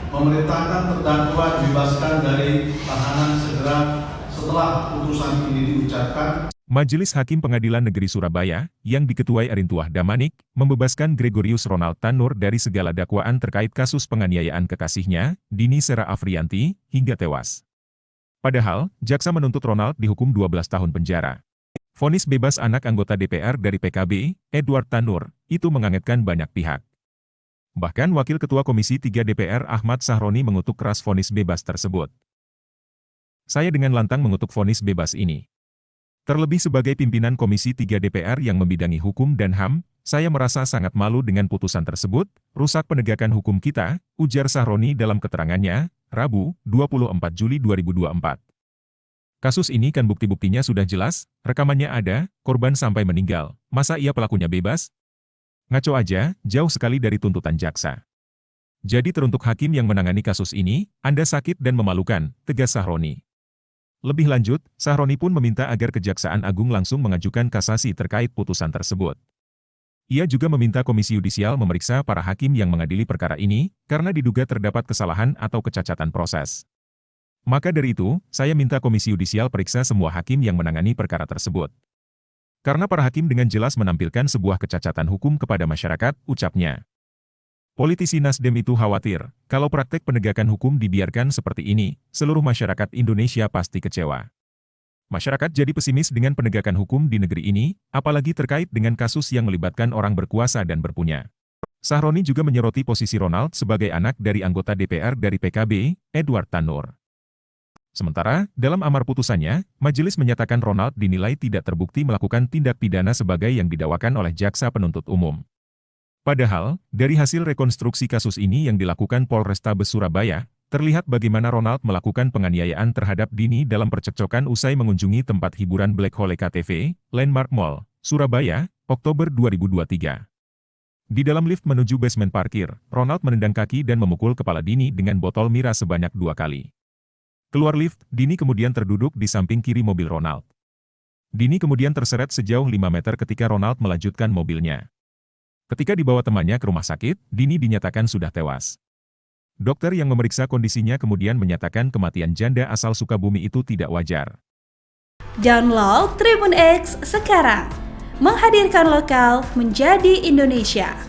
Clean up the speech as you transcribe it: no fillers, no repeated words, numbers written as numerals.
memerintahkan terdakwa dibebaskan dari tahanan segera setelah putusan ini diucapkan. Majelis Hakim Pengadilan Negeri Surabaya, yang diketuai Arintuah Damanik, membebaskan Gregorius Ronald Tanur dari segala dakwaan terkait kasus penganiayaan kekasihnya, Dini Sera Afriyanti, hingga tewas. Padahal, jaksa menuntut Ronald dihukum 12 tahun penjara. Vonis bebas anak anggota DPR dari PKB, Edward Tanur, itu mengagetkan banyak pihak. Bahkan Wakil Ketua Komisi 3 DPR Ahmad Sahroni mengutuk keras vonis bebas tersebut. Saya dengan lantang mengutuk vonis bebas ini. Terlebih sebagai pimpinan Komisi 3 DPR yang membidangi hukum dan HAM, saya merasa sangat malu dengan putusan tersebut, rusak penegakan hukum kita, ujar Sahroni dalam keterangannya, Rabu, 24 Juli 2024. Kasus ini kan bukti-buktinya sudah jelas, rekamannya ada, korban sampai meninggal, masa iya pelakunya bebas? Ngaco aja, jauh sekali dari tuntutan jaksa. Jadi teruntuk hakim yang menangani kasus ini, Anda sakit dan memalukan, tegas Sahroni. Lebih lanjut, Sahroni pun meminta agar Kejaksaan Agung langsung mengajukan kasasi terkait putusan tersebut. Ia juga meminta Komisi Yudisial memeriksa para hakim yang mengadili perkara ini, karena diduga terdapat kesalahan atau kecacatan proses. Maka dari itu, saya minta Komisi Yudisial periksa semua hakim yang menangani perkara tersebut. Karena para hakim dengan jelas menampilkan sebuah kecacatan hukum kepada masyarakat, ucapnya. Politisi Nasdem itu khawatir, kalau praktek penegakan hukum dibiarkan seperti ini, seluruh masyarakat Indonesia pasti kecewa. Masyarakat jadi pesimis dengan penegakan hukum di negeri ini, apalagi terkait dengan kasus yang melibatkan orang berkuasa dan berpunya. Sahroni juga menyoroti posisi Ronald sebagai anak dari anggota DPR dari PKB, Edward Tanur. Sementara, dalam amar putusannya, majelis menyatakan Ronald dinilai tidak terbukti melakukan tindak pidana sebagai yang didakwakan oleh jaksa penuntut umum. Padahal, dari hasil rekonstruksi kasus ini yang dilakukan Polrestabes Surabaya, terlihat bagaimana Ronald melakukan penganiayaan terhadap Dini dalam percekcokan usai mengunjungi tempat hiburan Black Hole KTV, Landmark Mall, Surabaya, Oktober 2023. Di dalam lift menuju basement parkir, Ronald menendang kaki dan memukul kepala Dini dengan botol miras sebanyak 2 kali. Keluar lift, Dini kemudian terduduk di samping kiri mobil Ronald. Dini kemudian terseret sejauh 5 meter ketika Ronald melanjutkan mobilnya. Ketika dibawa temannya ke rumah sakit, Dini dinyatakan sudah tewas. Dokter yang memeriksa kondisinya kemudian menyatakan kematian janda asal Sukabumi itu tidak wajar. Download Tribun X sekarang, menghadirkan lokal menjadi Indonesia.